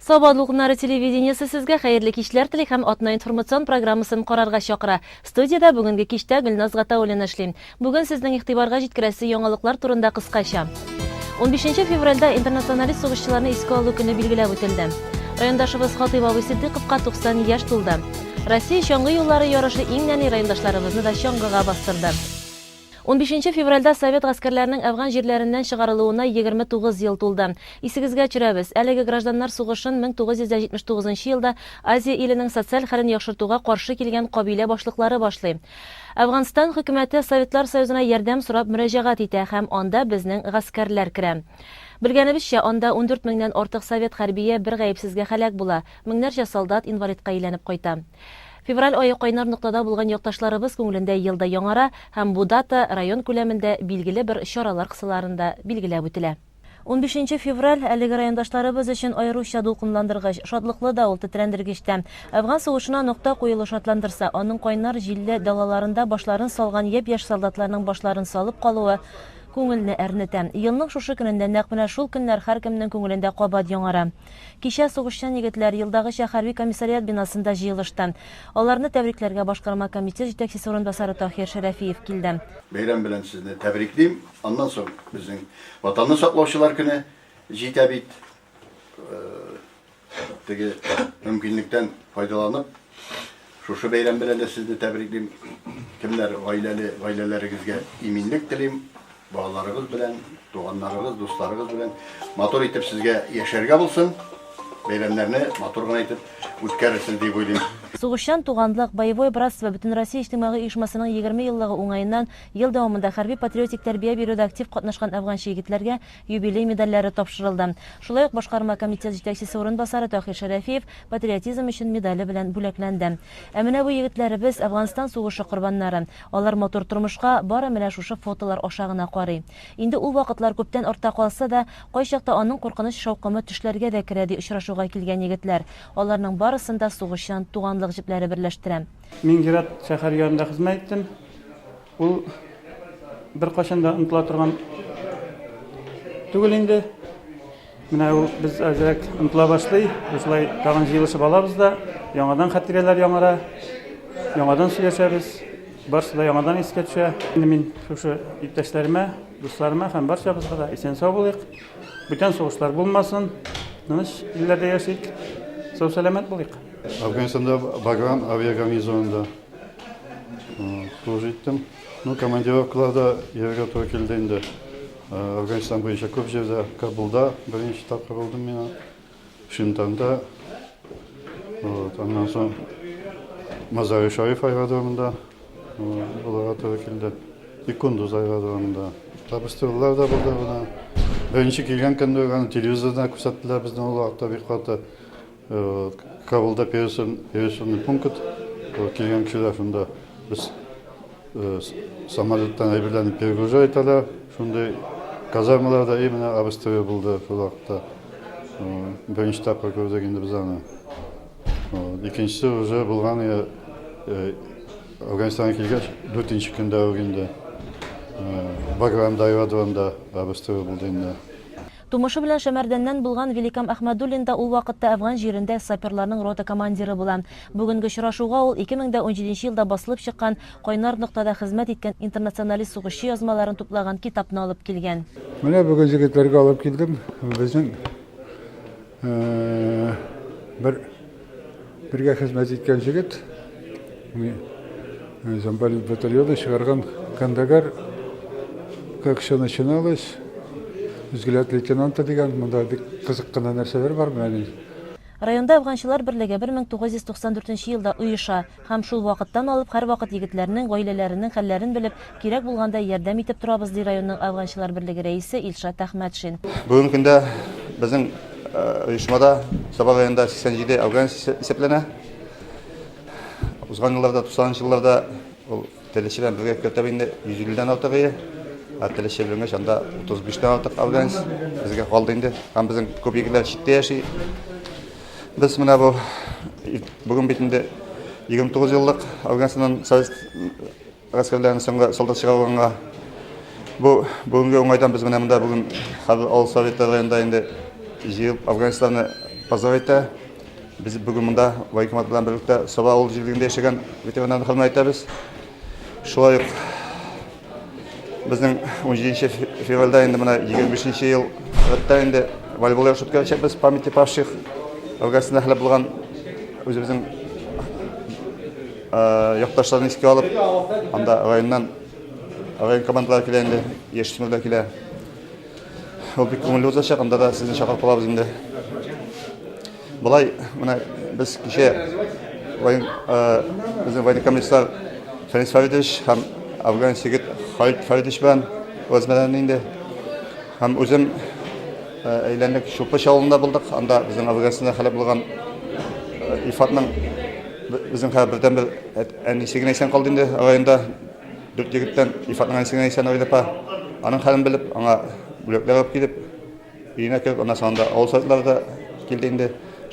Сабадлыгыннары телевидениесі сезгә хәерле кичләр телик һәм атна информацион программасын карарга чакыра. Студияда бүгенге кичтә Гөлназ Гатауллина эшлим. Бүген сезнең игътибарга җиткерәсе яңалыклар турында кыскача. 15 февральдә интернационалист сугышчыларны искә алу көне билгеләп үтелде. Райондашыбыз Хатыйп абый Сиддыйковка 90 яшь тулды. Россия чаңгы юллары ярышы иң нәни райондашларыбызны да чаңгыга бастырды. 15 февральдә Совет гаскәрләренең Әфган җирләреннән чыгарылуына 29 ел тулды. Исегезгә төшерәбез, әлеге гражданнар сугышын 1979 елда Азия иленең социаль хәлен яхшыртуга каршы килгән кабилә башлыклары башлый. Әфганстан хөкүмәте Советлар Союзына ярдәм сорап мөрәҗәгать итә һәм анда безнең гаскәрләр керә. Белгәнебезчә, анда 14 меңнән артык совет хәрбие бер гаепсезгә һәлак була. Меңнәрчә солдат инвалидка әйләнеп кайта. Февраль айы кайнар ноктада булган якташларыбыз күңелендә елда яңара һәм бу дата район күләмендә билгеле бер чаралар кысаларында билгеләп үтелә. 15 февраль әлеге райондашларыбыз өчен аеруча дулкынландыргыч, шатлыклы да ул тетрәндергечтә. Әфган сугышына нокта куелу шатландырса, аның кайнар җилле далаларында башларын салган япь-яшь солдатларның башларын салып калуы күңелне әрнетә. Елның шушы көнендә нәкъ менә шул көннәр һәркемнең күңелендә кабат яңара. Кичә сугышчан егетләр елдагыча хәрби комиссариат бинасында җыелышты. Аларны тәбрикләргә башкарма комитет җитәкчесе урынбасары Таһир Шәрәфиев килде. Бәйрәм белән сезне тәбриклим. Аннан соң безнең ватанны саклаучылар көне җитә бит. Теге мөмкинлектән файдаланып, шушы бәйрәм белән дә сезне тәбриклим. Кемнәр гаиләләрегезгә иминлек телим. Балаларыгыз белән, туганнарыгыз, дусларыгыз белән матур итеп сезгә яшәргә булсын. Бәйрәмнәрне матур гына итеп үткәрерсез дип уйлыйм. Сугышчан туганлык, боевой братство бөтен Россия иҗтимагый оешмасының 20 еллыгы уңаеннан ел дәвамында хәрби патриотик тәрбия бирүдә актив катнашкан әфганчы егетләргә юбилей медальләре тапшырылды. Шулай ук башкарма комитет җитәкчесе урынбасары Таһир Шәрәфиев патриотизм өчен медале белән бүләкләнде. Ә менә бу егетләребез Әфганстан сугышы корбаннары. Алар матур тормышка бары менә шушы фотолар аша гына карый. Инде ул вакытлар күптән артта калса да, кайчакта аның куркыныч шаукымы төшләргә дә керә ди очрашуга килгән егетләр. Аларның барысында сугышчан туганлык җепләре берләштерә. Мин Герат шәһәр янында хезмәт иттем. Ул бер кашан да онытыла торган түгел инде. Менә ул без әзрәк онытыла башлый. Шулай тагын җыелышып алабыз да, яңадан хатирәләр яңара, яңадан сөйләшәбез. Барысы да яңадан искә төшә. Инде мин шушы иптәшләремә, дусларыма һәм барчабызга да исән-сау булыйк. Бүтән сугышлар булмасын. Тыныч илләрдә яшик. Сау-сәламәт булыйк. Афганистанда Баграм авиагарнизонында служып иттем. Командировкаларда ергә туры килде инде. Афганистан буенча күп җирдә, Кабулда беренче тапкыр булдым мин. Шинтанда, аннан соң Мазар-и Шариф аэродромында булырга туры килде. И Кундуз аэродромында. Табыштырулар да булды. Беренче килгән көндә телевизорда күрсәттеләр безне ул вакытта бик каты. Кабулда пересадный пункт килгән кешеләр шунда без самолеттан әйберләрне перегружать итәләр. Шундай казармаларда именно обстрел булды шул вакытта. Беренче тапкыр күрдек инде без аны. Икенчесе уже булган Афганистанга килгәч 4нче көндә инде Баграмда аэродромда обстрел булды инде. Тумышы белән Шәмәрдәннән булган Великам Әхмәдуллин да ул вакытта Әфган җирендә саперларның рота командиры була. Бүгенге очрашуга ул 2017 елда басылып чыккан кайнар ноктада хезмәт иткән интернационалист сугышчы язмаларын туплаган китапны алып килгән. Менә бүген җегетләргә алып килдем. Безнең бергә хезмәт иткән җегет. Замбали батальоны чыгарган Кандагар, как все начиналось. Үзгеләт лейтенанты дигән монда бик кызык кына нәрсәләр бар менә. Районда Әфганчылар берлеге 1994 елда оеша һәм шул вакыттан алып һәр вакыт егетләрнең гаиләләренең хәлләрен белеп, кирәк булганда ярдәм итеп торабыз ди районның Әфганчылар берлеге рәисе Илшат Әхмәтшин. Бүгенге көндә безнең оешмада Саба районында 87 әфган исәпләнә. Узган елларда 90 елларда ул телешеләр бергә көтәб инде 150-дән артыгы. Телешә белән анда 35-тән артык әфган безгә калды инде. Һәм безнең күп егетләр читтә яши. Biz менә бүген бит инде 29 еллык Афганистаннан совет гаскәрләренең соңгы солдат чыгарганга бүгенге уңайдан без менә монда бүген Совет районында инде җыелып Афганистанны поздравить. Biz bugün munda Военкомат bilan birlikte Soba avul jirliginde yaşagan veteranlarni xilmat aytamiz. Şolay bizning 17 fevralda endi mana 25-yil qirqda endi voleybol o'ynab o'tkazamiz. Pamyatli pavshih Afg'onistonda halok bo'lgan o'zimizning yurtdoshlarni esga olib, hamda rayondan rayon komandalar keldi, yetishtirmalar keldi. O bir ko'ngil o'zashaq, hamda da sizni chaqirib qolamiz endi. Bulay, mana biz kişi bizim voyinkomissar Fenis Faridovich ham Afg'on yigit Xolid Faridovich bilan o'zmalarning ham o'zim aylandik Sho'pa shaolida bo'ldik. Anda bizning Afg'onistonda halok bo'lgan Ifatning bizning birdan bir anisiga aysan qoldi endi rayonda 4 yigitdan Ifatning anisiga aysan o'ylab, aning halini bilib, anga bloklar olib kelib, uyina kelib, ondan sonra avul saytlarda keldi endi.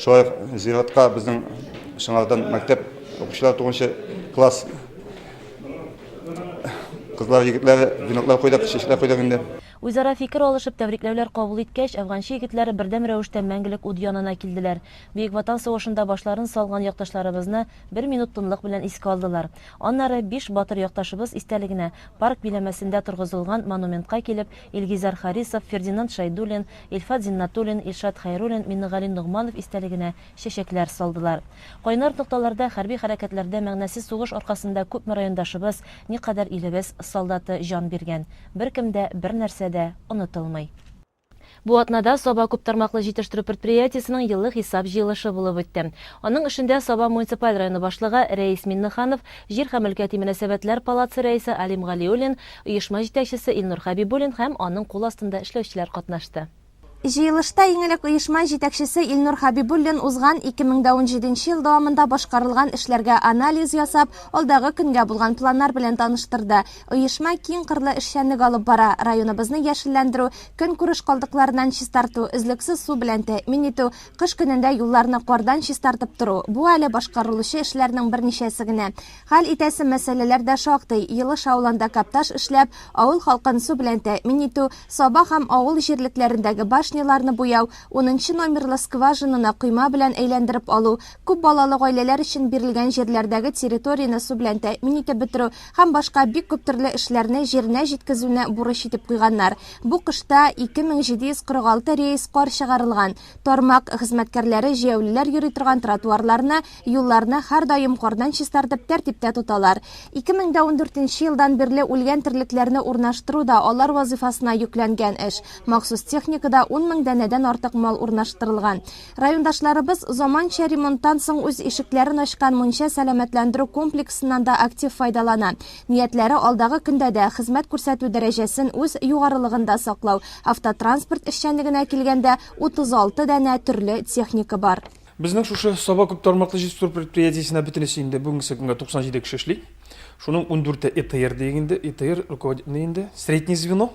Şoy ziyoratga bizning Şanardan maktab o'quvchilar to'g'richa klass qizlar yigitlar binoklar qo'ydik, shishlar qo'ydik endi. Үзара фикер алышып, тәбрикләүләр кабул иткәч, афганчы егетләре бердәм рәвештә мәңгелек уд янына килделәр. Бөек Ватан сугышында башларын салган якташларыбызны 1 минут тынлык белән искә алдылар. Аннары 5 батыр якташыбыз истәлегенә парк биләмәсендә торгызылган монументка килеп, Илгизар Харисов, Фердинанд Шайдуллин, Илфат Зиннатуллин, Илшат Хайруллин, Миннегали Нугманов истәлегенә чәчәкләр салдылар. Кайнар нокталарда хәрби хәрәкәтләрдә мәгънәсез сугыш аркасында күп райондашыбыз, никадәр илебез солдаты жан биргән. Беркем дә бер нәрсә онытылмый. Бу атнада Соба күп тармаклы җитештерү предприятиесенең еллык хисап җыелышы булып үтте. Аның эшендә Соба муниципаль районы башлыгы Рәис Миннеханов, Җир һәм өлкәти мөнәсәбәтләр палатасы рәисе Алим Галиуллин, оешма җитәкчесе Илнур Хәбибуллин һәм аның кул астында эшләүчеләр катнашты. Җыелышта иңелек оешма җитәкчесе Илнур Хәбибуллин узган 2017 ел дәвамында башкарылган эшләргә анализ ясап, алдагы көнгә булган планнар белән таныштырды. Оешма киң кырлы эшчәнлек алып бара, районыбызны яшелләндерү, көнкүреш калдыкларыннан чистарту, өзлексез су белән тәэмин итү, кыш көнендә юлларны кардан чистартып тору. Бу әле башкарылучы эшләрнең берничәсе генә. Хәл итәсе мәсьәләләр дә шактый. Елыш авылында капташ эшләп, авыл халкын су белән тәэмин итү, Соба һәм авыл җирлекләрендәге башняларны буяу, 10 номерлы скважинаны койма белән әйләндереп алу, күп балалы гаиләләр өчен бирелгән җирләрдәге территорияны су белән тәэмин итеп бетерү һәм башка бик күп төрле эшләрне җиренә җиткезүне бурыч итеп куйганнар. Бу кышта 2746 рейс кар чыгарылган. Тармак хезмәткәрләре җәяүлеләр йөри торган тротуарларны, юлларны һәр даим кардан чистартып тәртиптә тоталар. 2014 елдан бирле үлгән терлекләрне урнаштыру да алар вазифасына йөкләнгән эш. Махсус техникада 10 000 данәдән артык мал урнаштырылган. Райондашларыбыз заманча ремонттан соң үз ишекләрен ачкан мунча сәламәтләндерү комплексыннан да актив файдалана. Ниятләре алдагы көндә дә хезмәт күрсәтү дәрәҗәсен үз югарылыгында саклау. Автотранспорт эшчәнлегенә килгәндә 36 дәнә төрле техника бар. Безнең шушы Соба күп тармаклы җитештерү предприятиесенә бөтенесендә бүгенге көнгә 97 кеше эшли. Шуның 14-те ЭТР дигәндә, ЭТР руководитель среднее звено.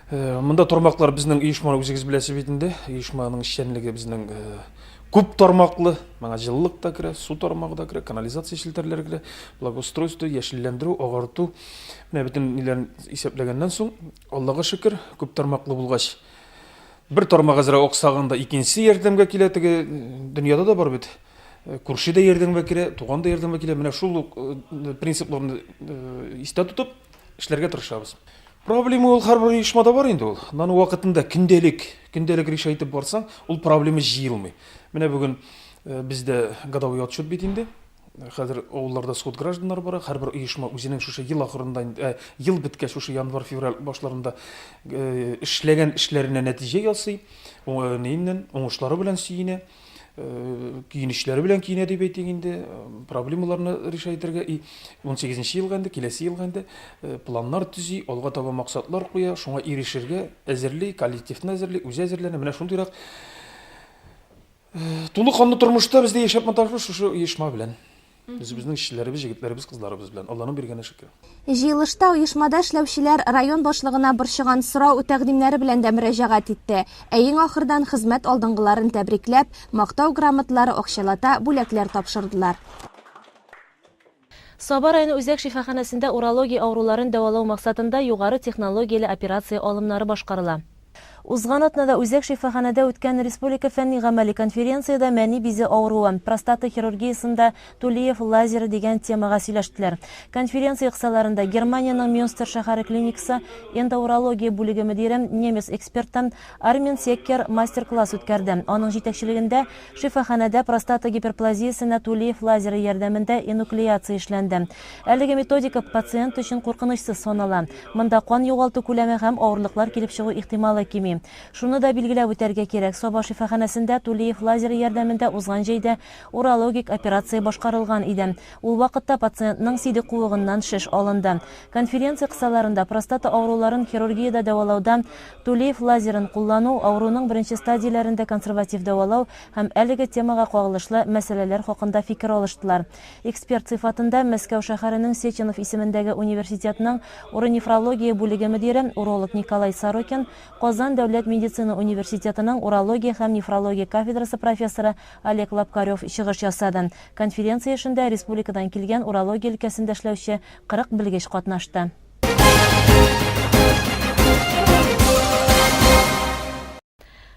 Монда тармаклар безнең оешманы үзегез беләсез бит инде. Оешманың эшчәнлеге безнең күп тармаклы, моңа җылылык та керә, су тармагы да керә, канализация челтәрләре керә, благоустройство, яшелләндерү, агарыту. Менә бөтен ниләрне исәпләгәннән соң, Аллага шөкер, күп тармаклы булгач, бер тармак әзрәк аксаганда икенчесе ярдәмгә килә, теге дөньяда да бар бит. Күрше дә ярдәмгә килә, туган да ярдәмгә килә. Менә шул принципларны истә тотып эшләргә тырышабыз. Проблема ул һәрбер оешмада бар инде ул. Наны вакытында көндәлек риш әйтеп барсаң, ул проблема җыелмый. Менә бүген бездә гадави отчет бит инде. Хәзер авылларда суд гражданнар бара, һәрбер оешма үзенең шушы ел ахырында, ел биткәч шушы январь-февраль башларында эшләгән эшләренә нәтиҗә ясый. Уңышлары белән сөенә. Киенешләре белән киенә дип әйтик инде, проблемаларны риш итәргә 18 елга инде, киләсе елга инде планнар төзи, алга таба максатлар куя, шуңа ирешергә әзерли, коллективны әзерли, үзе әзерләнә. Менә шундыйрак тулы канлы тормышта бездә яшәп маташабыз шушы оешма белән. Безнең эшчеләребез, җегетләребез, кызларыбыз белән. Алланың биргәне шөкер. Җыелышта оешмада эшләүчеләр район башлыгына борчыган сорау тәкъдимнәре белән дә мөрәҗәгать итте. Ә иң ахырдан хезмәт алдынгыларын тәбрикләп, мактау грамоталары акчалата бүләкләр тапшырдылар. Соба районы үзәк шифаханәсендә урология авыруларын дәвалау максатында югары технологияле операция алымнары башкарыла. Узган атнада Үзәк шифаханәдә үткән республика фәнни гамәли конференцияда мәни бизе авыруы, простата хирургиясында Тулиев лазеры дигән темага сөйләштеләр. Конференция кысаларында Германияның Мюнстер шәһәре клиникасы эндоурология бүлеге мөдире немец эксперттан Армен Секкер мастер-класс үткәрде. Аның җитәкчелегендә шифаханәдә простата гиперплазиясенә Тулиев лазеры ярдәмендә энуклеация эшләнде. Әлеге методика пациент өчен куркынычсыз санала. Монда кан югалту күләме һәм авырлыклар килеп чыгу ихтималы кими. Шуны да билгеләп үтәргә кирәк. Саба шифаханәсендә Тулиев лазеры ярдәмендә узган җәйдә урологик операция башкарылган иде. Ул вакытта пациентның сиде куыгыннан шеш алынды. Конференция кысаларында простата авыруларын хирургиядә дәвалауда Тулиев лазерын куллану, авыруның беренче стадияләрендә консерватив дәвалау һәм әлеге темага кагылышлы мәсьәләләр хакында фикер алыштылар. Эксперт сыйфатында Мәскәү шәһәренең Сеченов исемендәге университетның уронефрология бүлеге мөдире уролог Николай Сорокин, Казан дәүләт медицина университетының урология һәм нефрология кафедрасы профессоры Олег Лапкарев чыгыш ясады. Конференция эшендә республикадан килгән урология өлкәсендә эшләүче 40 белгеч катнашты.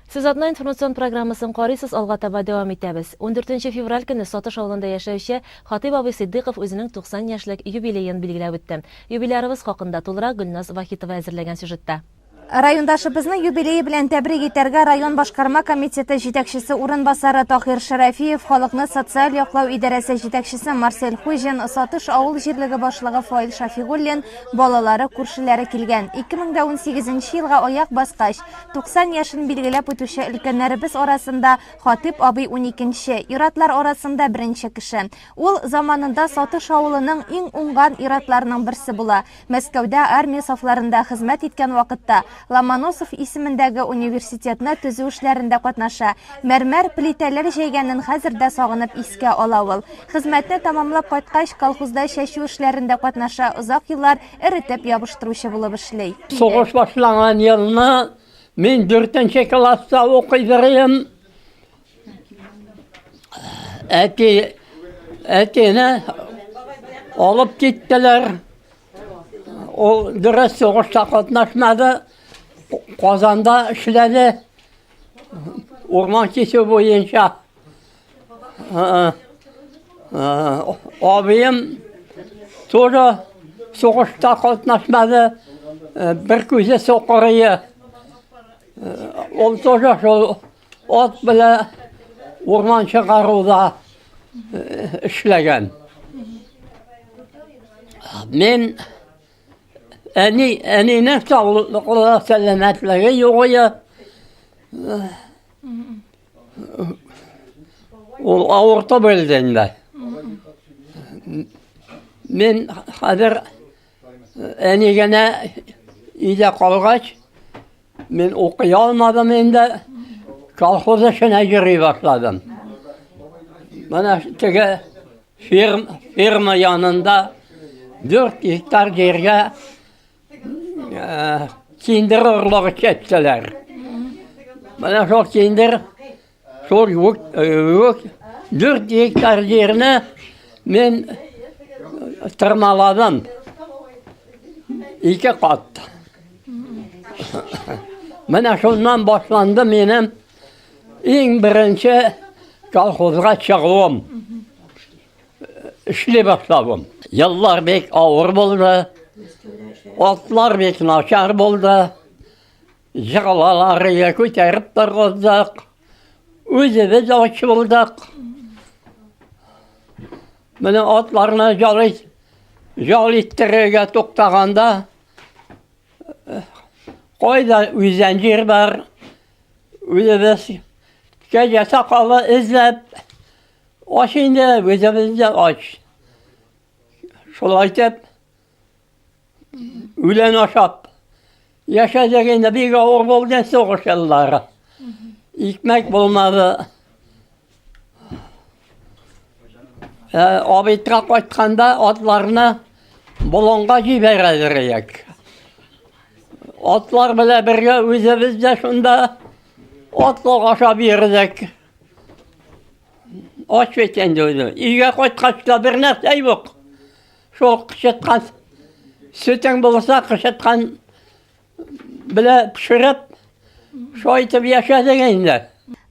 Сез атна информацион программасын карыйсыз, алга таба дәвам итәбез. 14 февраль көне Сатыш авылында яшәүче Хатыйп абый Сиддыйков үзенең 90 яшьлек юбилеен билгеләп үтте. Юбилярыбыз хакында тулырак Гөлназ Вахитова әзерләгән сюжетта. Райондашыбызны юбилей белән тәбрик итәргә район башкарма комитеты җитәкчесе урынбасары Тахир Шәрәфиев, халыкны социаль яклау идарәсе җитәкчесе Марсель Хуҗин, Сатыш авыл җирлеге башлыгы Фаил Шафигуллин, балалары, күршеләре килгән. 2018 елга аяк баскач 90 яшын билгеләп үтүче өлкәннәребез арасында Хатыйп абый 12-нче, иратлар арасында 1-нче кеше. Ул заманында Сатыш авылының иң уңган иратларының берсе була. Мәскәүдә армия сафларында хезмәт иткән вакытта Ломоносов исемендәге университетны төзү эшләрендә катнаша. Мәрмәр плитәләр җәйгәнен хәзердә сагынып искә ала ул. Хезмәтне тәмамлап кайткач, колхозда чәчү эшләрендә катнаша, озак еллар эретеп ябыштыручы булып эшли. Сугыш башланган елны мин 4-нче класста укыйдырым. Әтине алып киттеләр. Ул дөрес сугышта катнашмады. Казанда эшләде. Урман кесү буенча. Абыем тоже сугышта катнашмады. Бер күзе сокырые. Ул тоже шул от белән урман чыгаруда эшләгән. Мен әнинең саулыклы сәламәтлеге югы. Ул авырта белденде. Мен хәзер әнигенә өйдә калгач, мен укый алмадым инде. Колхоз эшенә йөри башладым. Менә теге фирма янында 4 гектар җиргә киндер урлыгы чәчтеләр. Менә шул киндер, шул 4 гектар җирне мен тырмаладым. 2 кат. Менә шуннан башланды минем иң беренче колхозга чыгуым. Эшли башладым. Еллар бик авыр булды. Атлар бик начар булды. Җыгылаларга күтәреп тордык. Үзебез ач булдык. Менә атларны җалиттерергә туктаганда кайда үзән җир бар. Үзебез кәҗә сакалы эзләп ач инде, үзебез ач. Шулай итеп үлән ашап яшәдегендә бик авыр булды сугыш еллары. Икмәк булмады. Абыйтка кайтканда атларны болонга җибәрәләр. Атлар белән бергә үзебез дә шунда атлык ашап йөрдек. Ач икән инде. Өйгә кайткач та бер нәрсә юк. Шул кычыткан сөтең булса, кычыткан белән пешереп, Şoytып yaşadık inде.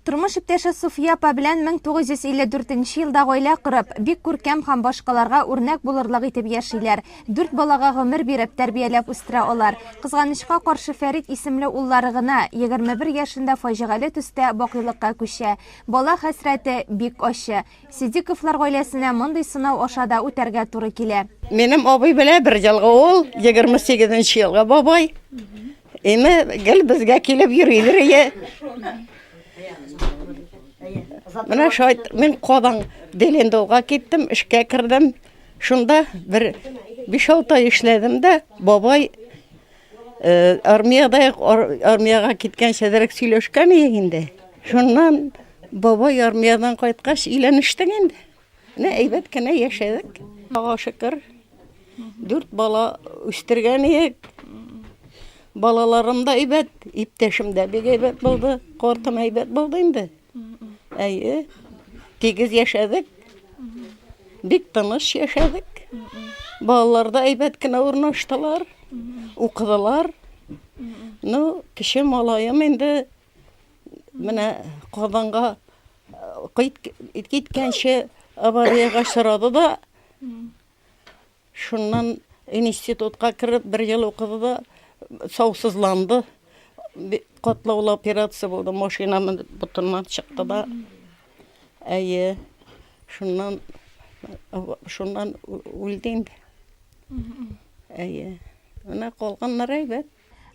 Тормыш иптәше Суфия апа белән 1954 елда гаилә корып, бик күркәм һәм башкаларга үрнәк булырлык итеп яшиләр. 4 балага гомер биреп тәрбияләп үстерә алар. Кызганычка каршы Фәрит исемле уллары гына 21 яшендә фаҗигале төстә бакыйлыкка күчә. Бала хәсрәте бик ачы. Сидиковлар гаиләсенә мондый сынау аша да үтәргә туры килә. Минем абый белән бер елга ул, 28 елга бабай. Эме гел безгә килеп йөриләр. Менә шайт, мен Кодан Делендовга киттем, эшкә кирдем. Шунда бер 5-6 ай эшләдем дә, бабай армияга киткәнчә дәрек сөйләшкән инде. Шуннан бабай армиядан кайткач өйләнештек инде. Менә әйбәт кенә яшәдек. Аллага шөкер. 4 бала үстергән идек. Балаларым да әйбәт, иптәшем дә бик әйбәт булды, картым әйбәт булды инде. Әйе, тигез яшәдек, бик тыныч яшәдек. Балалар да әйбәт кенә урнаштылар, укыдылар. Ну, кеше малаем инде менә Казанга киткәнче аварияга очрады да, шуннан институтка кирип 1 ел укыды да, саусызланды. Катлаулы операция булды, машинамын бутыннан чыкты да. Әйе, шуннан үлде инде. Әйе, менә калганнар әйбәт.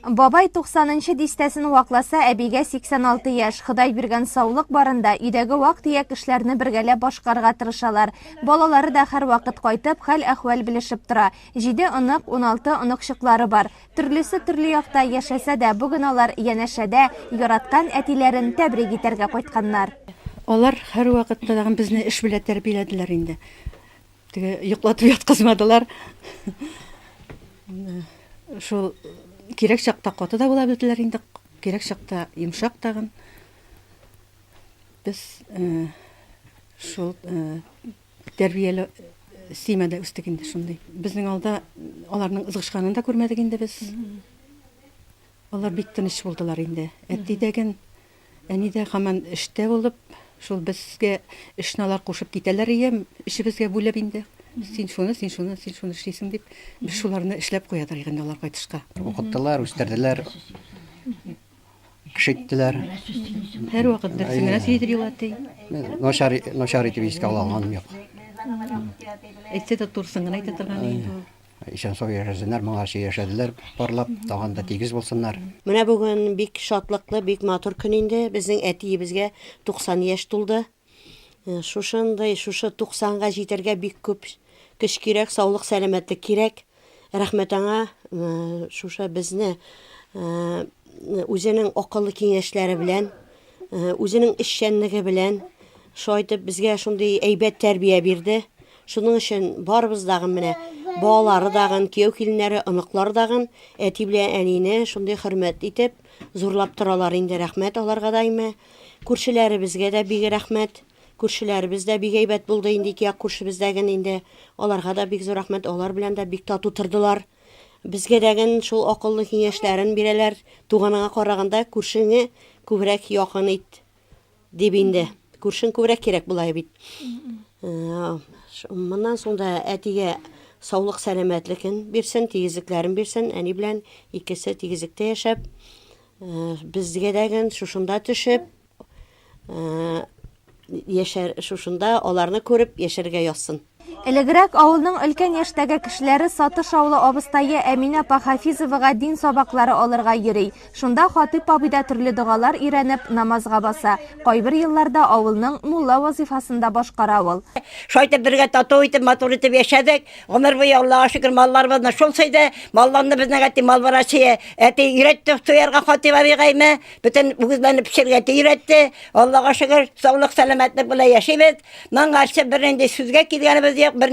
Бабай 90-нчы дистәсен вакласа, әбигә 86 яшь. Ходай биргән саулык барында өйдәге вак-төяк эшләрне бергәләп башкарырга тырышалар. Балалары да һәр вакыт кайтып, хәл-әхвәл белешеп тора. 7 онык, 16 оныкчыклары бар. Төрлесе төрле якта яшәсә дә, бүген алар янәшәдә яраткан әтиләрен тәбрик итәргә кайтканнар. Алар һәр вакытта да безне эш белән тәрбияләделәр инде. Теге йоклатып яткызмадылар. Шул кирәк чакта каты да була бетләр инде, кирәк чакта йомшак тагын. Без шул тәрбияле симәдә үстек инде шундый. Безнең алда аларның ызгышканын да күрмәдек инде без. Алар бик тыныч булдылар инде. Әти дәгән, әни дә һаман эштә булып, шул безгә эшне алар кушып китәләр иде, эшебезгә бүләп инде. Син шуны эшлисең дип, без шуларны эшләп куядыр инде алар кайтышка. Укыттылар, үстерделәр, кешиттеләр. Һәр вакыт дәресенә сөйдер юлаты. Начар итеп искә алганым юк. Әйтсә дә турсын гына әйтә торган инде. Ишан сау яшәсеннәр, моңарчы яшәделәр, барлап, тагын да тигез булсыннар. Менә бүген бик шатлыклы, бик матур көн инде. Безнең әтиебезгә 90 яшь тулды. Шушындай, шушы 90-га җитәргә бик күп көч кирәк, саулык, сәламәтлек кирәк. Рәхмәт аңа, шушы безне үзенең акыллы киңәшләре белән, үзенең эшчәнлеге белән шайтып безгә шундый әйбәт тәрбия бирде. Шуның өчен барыбыз дагы менә балалары дагы, кияү киленнәре, оныклары дагы әти белән әнине шундый хөрмәт итеп зурлап торалар инде. Рәхмәт аларга даимә. Күршеләребезгә дә бик рәхмәт. Күршеләребез дә бик әйбәт булды инде, икән күршебездәген инде. Аларга да бик зур рәхмәт, алар белән дә бик тату тордылар. Безгә дәген шул акыллы киңәшләрен бирәләр. Туганыңа караганда күршеңне күбрәк якын ит дип инде. Күршең күбрәк кирәк була бит. Моннан соң да әтигә саулык, сәламәтлекен бирсен, тигезлекләрен бирсен, әни белән икесе тигезлектә яшәп, безгә дәген шушында төшеп, шушында аларны күреп яшәргә язсын. Элегрәк авылның өлкән яшьтәге кешеләре Сатыш авылы абыстайы Әминә апа Хафизовага дин сабаклары алырга йөри. Шунда Хатип абыйда төрле дугалар өйрәнеп намазга баса. Кайбер елларда авылның мулла вазифасында башкара ул. Шайтып бергә тату итеп, матур итеп яшәдек. Гомер буе Аллага шөкер малларыбызны шул сөйдә. Малларны безнең әти мал барачы. Әти өйрәтте туярга Хатип абыйгайны. Бөтен үгезләрне пешергә өйрәтте. Аллага шөкер, саулык, сәламәтлек белән яшибез. Моңарчы бер инде сүзгә килгәнебез yok, bir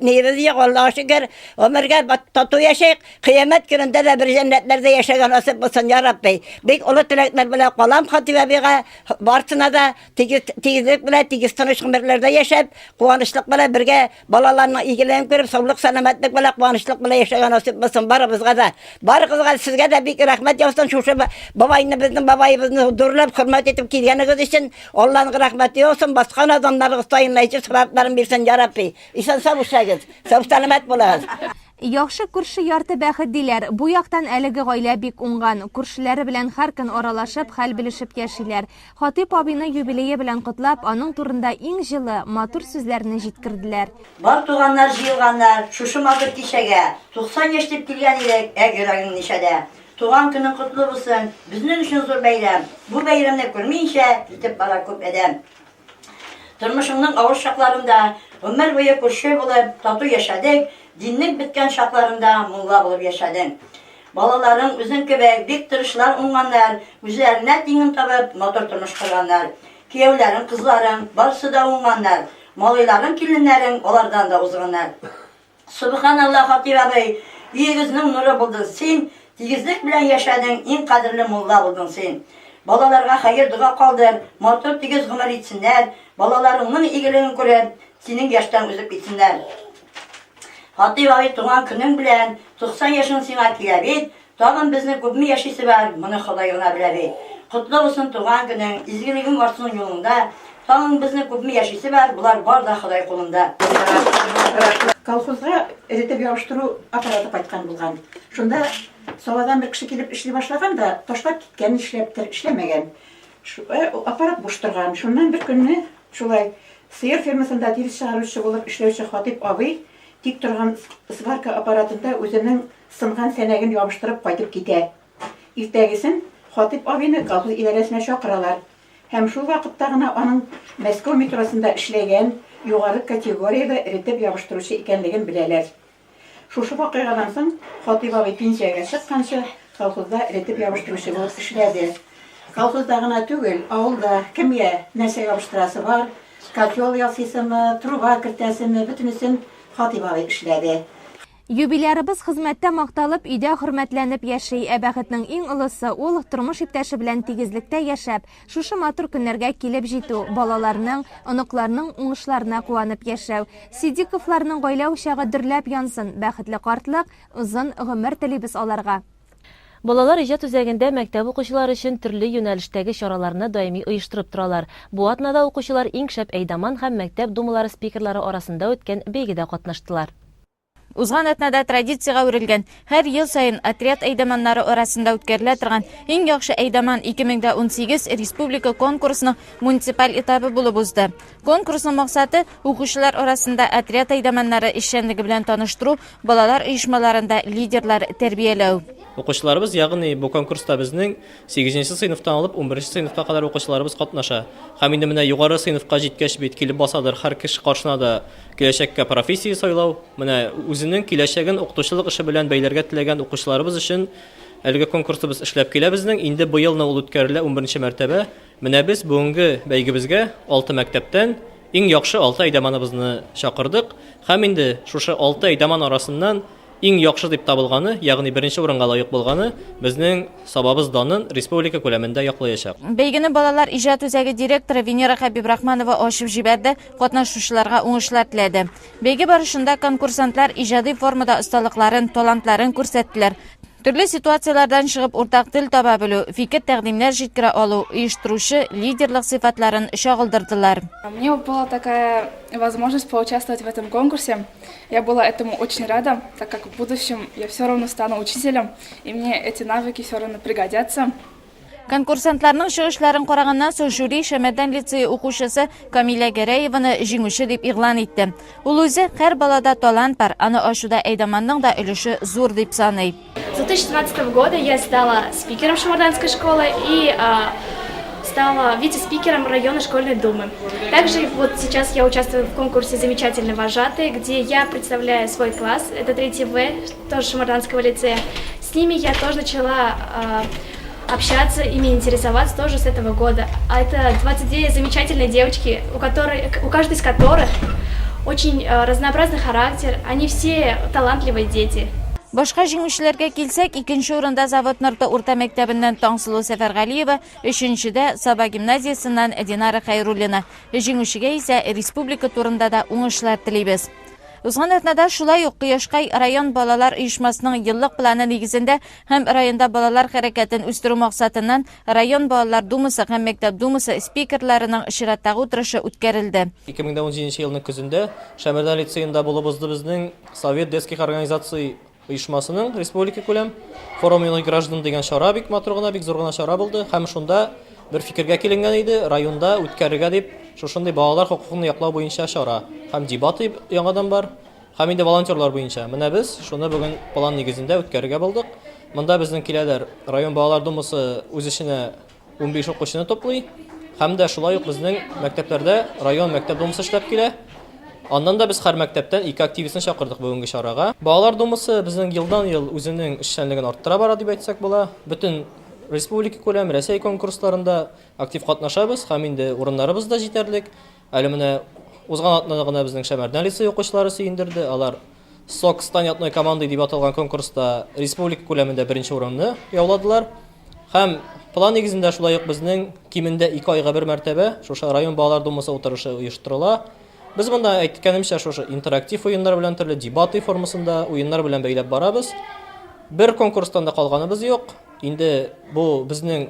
neyimiz yok, Allah'a şükür. Ömürge tatlı yaşayık, kıyamet gününde de bir cennetlerde yaşayan nasip olsun ya Rabbi. Bek ulu tilekler bile kalam Hatice Bey'e Bartın'a da tigizlik bile tigiz tanışkın birlerde yaşayıp, kuvanışlık bile birge balalarına ilgilenip görüp, sağlık selametlik bile kuvanışlık bile yaşayan nasip olsun barımızga da. Barımızga sizge de bir rahmet yapsın, şu babayını bizim babayımızı durulup, hürmet edip kilgeniniz için Allah'ın rahmeti olsun, başkan adamları sayınlayıcı sıfatların birsin ya Rabbi. İnsan sağ oluşağız, sağ selamet bulağız. Яхшы күрше ярты бәхет диләр. Бу яктан әлеге гаилә бик уңган. Күршеләре белән һәр көн аралашып, хәл белешеп яшиләр. Хатип абыйны юбилее белән котлап, аның турында иң җылы, матур сүзләрне җиткерделәр. Бар туганнар җыелганнар, шушы матур кичәгә 90 яшь дип килгән идек, әгәрәгең нишәдә. Туган көнең котлы булсын. Безнең өчен зур бәйрәм. Бу бәйрәмне күрмәенчә итеп бара күп адәм. Тормышымның авыр шакларында ömür boyu күрше булып, тату яшәдек. Dinlik bitken şartlarında mulla bulup yaşadın. Balaların üzün köbek, bik tırışlar unganlar, üzerine dinin tabıp motor turmuş kırganlar. Kiyevlerin, kızların, barısı da unganlar. Malıların, kilinlerin, olardan da uzganlar. Subhanallah Hatice Bey, yüzünün nuru buldun sen, tigizlik bilen yaşadın, en kadirli mulla buldun sen. Balalarga hayır dua kaldır, motor tigiz gümür etsinler, balalarının ilgilini görüp, senin yaştan üzüp gitsinler. Hatice Bey tuğan günün bilen 90 yaşın sana kilebet, tağın bizne köpmi yaşısı var, bunu Xudayına bilebet. Kutlu olsun tuğan günün, izgiligin varsın yolunda, tağın bizne köpmi yaşısı var, bular var da Xuday kolunda. Kolxozga eretip yağıştırу aparatı qaytkan bulgan. Şunda sobadan bir kişi kelip işli başlagan da taşlap gitken işlemegen. Şu aparat boş turgan. Şundan bir günü şulay sıyır firmasında diriş çağırışı bulup işlevçi Hatip abi dik turgan svarka aparatında özünün sınğan senegin yağıştırıp qaytıp gide. Ertegisin Hatip abini kolxoz idaresine çağıralar. Hem şu vaqtda onun Moskva metrosunda işlegen yuqarı kategoriyada eritip yağıştırıcı ekenligin bileler. Şuşu vaqigadan soň Hatip abi pensiyaga chiqqancha kolxozda eritip yağıştırıcı bolup işledi. Kolxozda gana tugul, awulda kimye näse yağıştırası var, katyol yasysymı, truba kirtäsimi, bütünüsün Hatip abi işledi. Юбилярыбыз хезмәттә макталып, өйдә хөрмәтләнеп яши. Бәхетнең иң олысы ул тормыш иптәше белән тигезлектә яшәп, шушы матур көннәргә килеп җитү, балаларның, оныкларның уңышларына куанып яшәү. Сидиковларның гаилә учагы дөрләп янсын, бәхетле картлык, узын гомер телибез аларга. Балалар иҗат үзәгендә мәктәп укучылары өчен төрле юнәлештәге чараларны даими оештырып торалар. Бу атнада укучылар иң шәп әйдаман һәм мәктәп думалары спикерлары арасында үткән бәйгедә катнаштылар. Узган атнада традицияга үрелгән, һәр ел сайын отряд әйдаманнары арасында үткәрелә торган иң яхшы әйдаман 2018 республика конкурсының муниципаль этабы булып узды. Конкурсның максаты укучылар арасында отряд әйдаманнары эшчәнлеге белән таныштыру, балалар оешмаларында лидерлар тәрбияләү. Укучыларыбыз, ягъни бу конкурста безнең 8нче сыйныфтан алып 11нче сыйныфка кадәр укучыларыбыз катнаша. Һәм инде менә югары сыйныфка җиткәч бит килеп басадыр һәр кеше каршына да киләчәккә профессия сайлау. Менә үзенең киләчәген укытучылык эше белән бәйләргә теләгән укучыларыбыз өчен әлеге конкурсты без эшләп килә безнең. Инде бу елны ул үткәрелә 11нче мәртәбә. Менә без бүгенге бәйгебезгә 6 мәктәптән иң яхшы 6 әйдаманыбызны чакырдык. Һәм инде шушы 6 әйдаман арасыннан иң яхшы дип табылганы, ягъни беренче урынга лаек булганы безнең сабабыз данын республика күләмендә яклаячак. Бәйгене балалар иҗат үзәге директоры Венера Хабибрахманова ачып җибәрде, катнашучыларга уңышлар теләде. Бәйге барышында конкурсантлар иҗади формада осталыкларын, талантларын күрсәттеләр. Төрле ситуациялардан чыгып уртак тел таба белү, фикер тәкъдимнәр җиткерә алу, оештыручы лидерлык сыйфатларын чагылдырдылар. Мне была такая возможность поучаствовать в этом конкурсе. Я была этому очень рада, так как в будущем я все равно стану учителем, и мне эти навыки все равно пригодятся. Конкурсантларның чыгышларын караганнан соң жюри Шәмәдән лицее укучысы Камиля Гәрәеваны җиңүче дип игълан итте. Ул үзе һәр балада талант бар, аны ачуда әйдаманның да өлеше зур дип саный. С 2017 года я стала спикером Шамарданской школы и стала вице-спикером районной школьной думы. Также вот сейчас я участвую в конкурсе «Замечательный вожатый», где я представляю свой класс, это 3 В, тоже Шамарданского лицея. С ними я тоже начала общаться, ими интересоваться тоже с этого года. А это 22 замечательные девочки, у каждой из которых очень разнообразный характер, они все талантливые дети. Башка җиңүчеләргә килсәк, икенче урында Завод Норта урта мәктәбеннән Таңсылу Сәфәргалиева, өченчедә Саба гимназиясыннан Динара Хайруллина. Җиңүчегә исә республика турында да уңышлар телибез. Узган атнада шулай ук Кояшкай район балалар оешмасының еллык планы нигезендә һәм районда балалар хәрәкәтен үстерү максатыннан район балалар думасы һәм мәктәп думасы спикерларының чираттагы утырышы үткәрелде. 2017 елның көзендә Шәмәрдән лицейында булып узды безнең Совет детских организаций оешмасының республика күләм форум юный граждан дигән чара бик матур гына, бик зур гына чара булды һәм шунда бер фикергә киленгән иде районда үткәрергә дип шушындый балалар хукукын яклау буенча чара һәм дебат яңадан бар һәм инде волонтерлар буенча. Менә без шуны бүген план нигезендә үткәрергә булдык. Монда безнең киләләр район балалар думасы үз эченә 15 укучыны топлый һәм дә шулай ук безнең мәктәпләрдә район мәктәп думасы эшләп килә. Аннан да без һәр мәктәптән 2 активистны чакырдык бүгенге чарага. Балалар думасы безнең елдан-ел үзенең эшчәнлеген арттыра бара дип әйтсәк була. Бөтен республика күләм Россия конкурсларында актив катнашабыз һәм инде урыннарыбыз да җитәрлек. Әле менә узган атнада гына безнең Шәмәрдән лицей укучылары сөендерде. Алар СОК станятной команды дип аталган конкурста республика күләмендә беренче урынны яуладылар. Һәм план нигезендә шулай ук безнең кимендә 2 айга бер мәртәбә шушы район балалар думасы утырышы оештырыла. Biz bunda әйткәнемчә шушы интерактив уеннар белән төрле дебаты формасында уеннар белән бәйләп барабыз. Бер конкурстан да калганыбыз юк. Инде бу безнең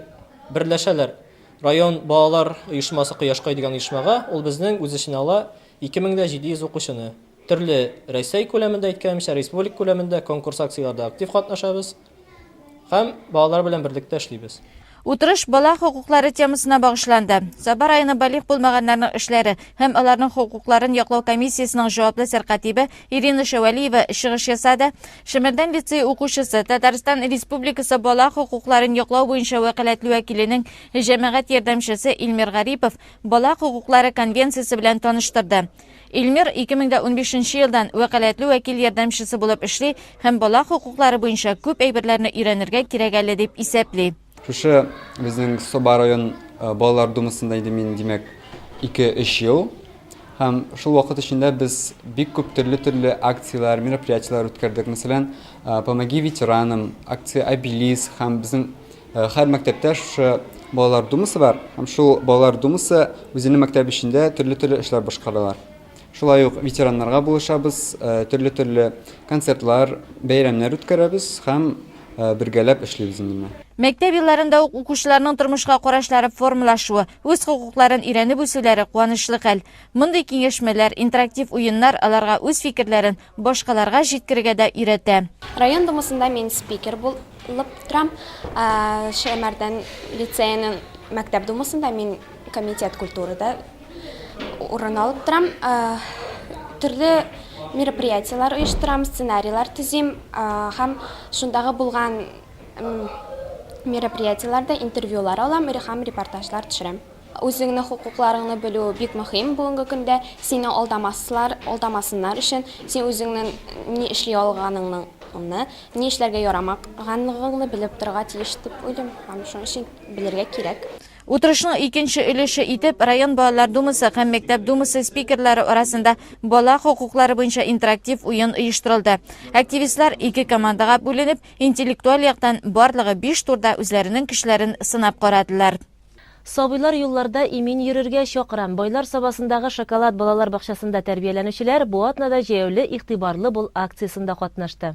берләшәләр район балалар оешмасы Кояшкай дигән оешмага, ул безнең үз эченә ала 2700 укучыны. Төрле Россия күләмендә әйткәнемчә республика күләмендә конкурс акцияләрдә актив катнашабыз һәм балалар белән берлектә эшлибез. Утырыш бала хукуклары темасына багышланды. Саба районы балигъ булмаганнарның эшләре һәм аларның хукукларын яклау комиссиясының җаваплы сәркатибе Ирина Шевалиева чыгыш ясады. Шәмәрдән лицей укучысы Татарстан Республикасы бала хукукларын яклау буенча вәкаләтле вәкиленең җәмәгать ярдәмчесе Илмир Гарипов бала хукуклары конвенциясе белән таныштырды. Илмир 2015 елдан вәкаләтле вәкил ярдәмчесе булып эшли һәм бала хукуклары буенча күп әйберләрне өйрәнергә кирәк әле дип исәпли. Шушы безнең Саба район балалар думасында инде мин димәк 2-3 ел һәм шул вакыт эчендә без бик күп төрле акциялар, мероприятиялар үткәрдек. Мәсәлән, Помоги ветеранам, акция Обелис һәм безнең һәр мәктәптә шушы балалар думасы бар. Һәм шул балалар думасы үзенең мәктәп эчендә төрле эшләр башкаралар. Шулай ук ветераннарга булышабыз, төрле концертлар, бәйрәмнәр үткәрәбез һәм бергәләп эшлибез инде. Мәктәп елларында ук укучыларның тормышка карашлары формалашуы, үз хукукларын өйрәнеп үсүләре куанычлы хәл. Мондый киңәшмәләр, интерактив уеннар аларга үз фикерләрен башкаларга җиткергә дә өйрәтә. Район думасында мин спикер булып торам. Шәмәрдән лицейның мәктәп думасында мин комитет культурада урын алып торам. Төрле мероприятиялар оештырам, сценарийлар төзим һәм шундагы булган мероприятияларда интервьюлар алам, һәм репортажлар төшерәм. Үзеңнең хукукларыңны белү бик мөһим бүгенге көндә. Сине алдамасыннар өчен син үзеңнең ни эшли алганыңны, ни эшләргә ярамаганлыгыңны белеп торырга тиеш дип уйлыйм. Һәм шуның өчен белергә кирәк. Утырышның икенче өлеше итеп район балалар думасы һәм мәктәп думасы спикерлары арасында бала хукуклары буенча интерактив уен оештырылды. Активистлар 2 командага бүленеп, интеллектуаль яктан барлыгы 5 турда үзләренең көчләрен сынап карадылар. Сабыйлар юлларда имин йөрергә чакырам. Байлар сабасындагы шоколад балалар бакчасында тәрбияләнүчеләр бу атнада җәяүле игътибарлы бул акциясында катнашты.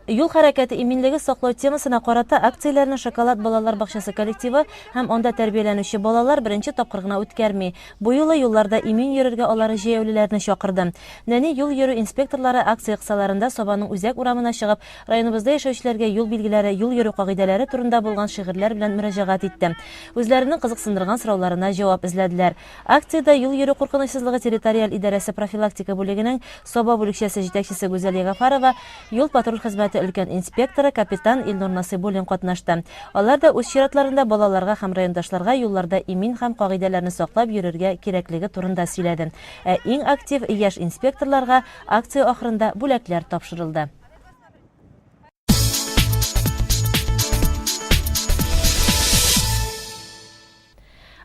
Юл хәрәкәте иминлеге саклау темасына карата акцияләрне шоколад балалар бакчасы коллективы һәм анда тәрбияләнүче балалар беренче тапкыр гына үткәрми. Бу юлы юлларда имин йөрергә алары җәяүлеләрне чакырды. Нәни юл йөрү инспекторлары акция кысаларында Сабаның үзәк урамына чыгып, районыбызда яшәүчеләргә юл билгеләре, юл йөрү кагыйдәләре турында булган шигырьләр белән мөрәҗәгать итте. Үзләренең кызыксындырган сорауларына җавап эзләделәр. Акциядә юл йөрү куркынычсызлыгы территориаль идарәсе профилактика бүлегенең Саба бүлекчәсе җитәкчесе Гүзәл Ягафарова, юл патруль хезмәте өлкән инспекторы капитан Илнур Насыйбуллин катнашты. Алар да үз чиратларында балаларга һәм райондашларга юлларда имин һәм кагыйдәләрне саклап йөрергә кирәклеге турында сөйләде. Иң актив яшь инспекторларга акция ахырында бүләкләр тапшырылды.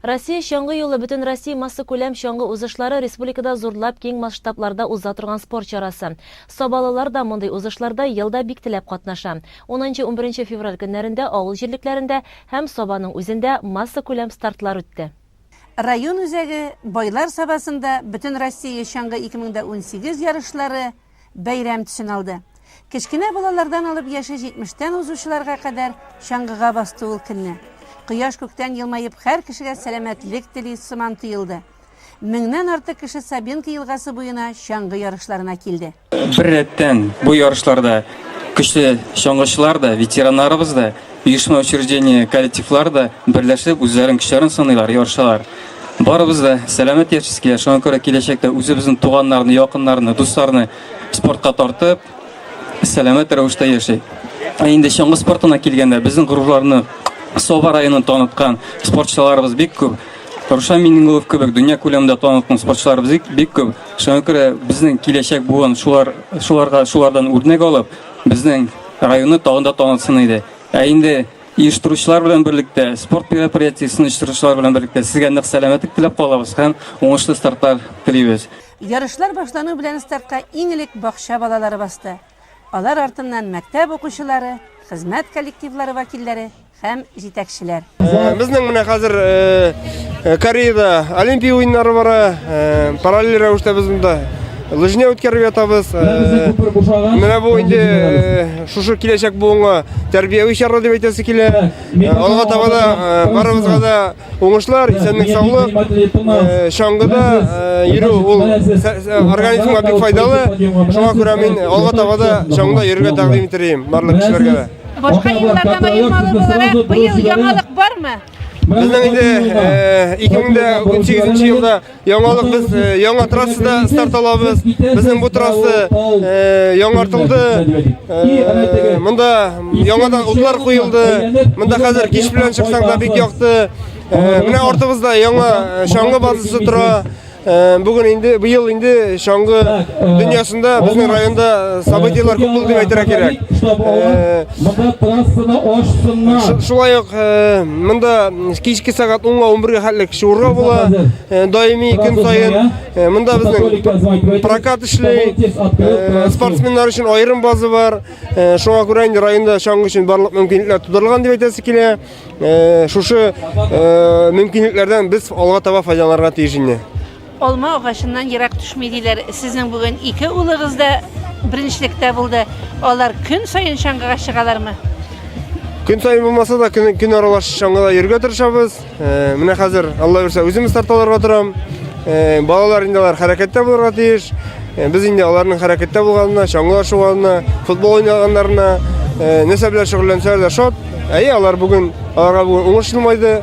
Россия шаңғы юлы бүтін Россия масса күләм шаңғы узышлары республикада зурлап кең масштабларда уза торган спорт чарасы. Собалылар да мондай узышларда елда бик теләп катнаша. 10-11 февраль көннәрендә авыл җирлекләрендә һәм Собаның үзендә масса күләм стартлар үтте. Район үзәге байлар сабасында бүтін Россия шаңғы 2018 ярышлары бәйрәм төсен алды. Кечкенә балалардан алып яшы 70-тән узучыларга кадәр шаңгыга басты ул көнне. Кояш күктән елмаеп һәр кешегә сәламәтлек тели сыман тоелды. Меңнән артык кеше Сабинка елгасы буена шаңгы ярышларына килде. Бер рәттән бу ярышларда көчле шаңгычылар да, ветераннарыбыз да, оешма учреждение коллективлар да берләшеп үзләрен көчләрен сынайлар, ярышалар. Барыбыз да сәламәт яшәргә, шуңа күрә киләчәктә үзебезнең туганнарны, якыннарны, дусларны спортка тартып, сәламәт рәвештә яшәйк. Инде шаңгы спортына килгәндә безнең горурларны Соба районын таныткан спортчыларыбыз бик күп. Рушан Минингулов кебек дөнья күләмендә таныткан спортчыларыбыз бик күп. Шуңа күрә безнең киләчәк буын шулардан үрнәк алып, безнең районны тагын да танытсын иде. Инде оештыручылар белән берлектә, спорт мероприятиясын оештыручылар белән берлектә сезгә нык сәламәтлек теләп калабыз һәм уңышлы стартлар телибез. Ярышлар башлану белән стартка иң элек бакча балалары басты. Алар артыннан мәктәп укучылары, хезмәт коллективлары вакилләре һәм җитәкчеләр. Безнең менә хәзер Кореяда Олимпия уеннары бара, параллель рәвештә без монда лыжня үткәреп ятабыз. Менә бу инде шушы киләчәк буынга тәрбияви чара дип әйтәсе килә. Алга таба да барыбызга да уңышлар, исәнлек, саулык, шаңгыда йөрү ул организмга бик файдалы. Шуңа күрә мин алга таба да шаңгыда йөрергә тәкъдим итәрем барлык кешеләргә дә. Башка еллардан аермалы буларак быел яңалык бармы? Безнең инде 2018 елда яңалык без яңа трассада старт алабыз. Безнең бу трасса яңартылды. Монда яңадан утлар куелды. Монда хәзер кич белән чыксаң да бик якты. Менә артыбызда яңа шаңгы базасы тора. Бүген инде быел инде шаңгы дөньясында безнең районда событиялар күп булды дип әйтергә кирәк. Шулай ук монда кичке сагат 10-11 хәтлек шуурга була. Даими көн сайын монда безнең прокат эшли, спортсменнар өчен аерым база бар. Шуңа күрә инде районда шаңгы өчен барлык мөмкинлекләр тудырылган дип әйтәсе килә. Шушы мөмкинлекләрдән без алга таба файдаланырга тиеш инде. Алма агачыннан ерак төшми диләр. Сезнең бүген 2 улыгыз да беренчелектә булды. Алар көн сайын шаңгыга чыгалармы? Көн сайын булмаса да көн аралаш шаңгыда йөргә тырышабыз. Менә хәзер Алла бирсә үзебез старталарга торам. Балалар инде алар хәрәкәттә булырга тиеш. Без инде аларның хәрәкәттә булганына, шаңгыда шуганына, футбол уйнаганнарына нәрсә белән шөгыльләнсәләр дә шат. Алар бүген аларга бүген уңышлымайды.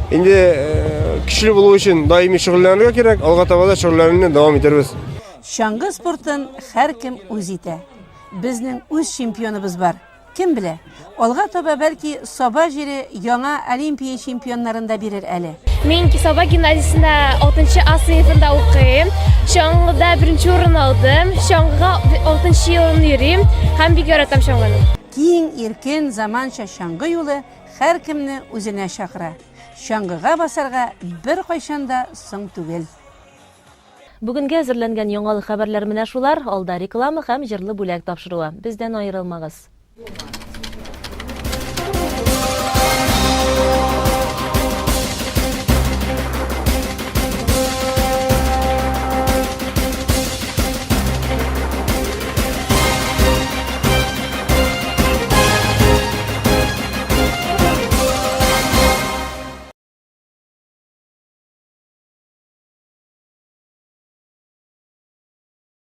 Инде кишле булу өчен даими шөгыльләнергә кирәк. Алга таба да шөгыльләнүне дәвам итәрбез. Шаңгы спортын һәркем үз итә. Безнең үз чемпионыбыз бар. Кем белә? Алга таба бәлки Соба җире яңа Олимпия чемпионнарында бирер әле. Мин Соба гимназиясендә 6 А сыйныфында укыйм. Шаңгыда 1-нче урын алдым. Шаңгыга 6-нчы елны йөрим һәм бик яратам шаңгыны. Киң, иркен, заманча шаңгы юлы һәркемне үзенә чакыра. Шаңгыга басарга бер кайчанда соң түгел. Бүгенге әзерләнгән яңалык хәбәрләр менә шулар. Алда реклама һәм җырлы бүләк тапшыруы. Бездән аерылмагыз.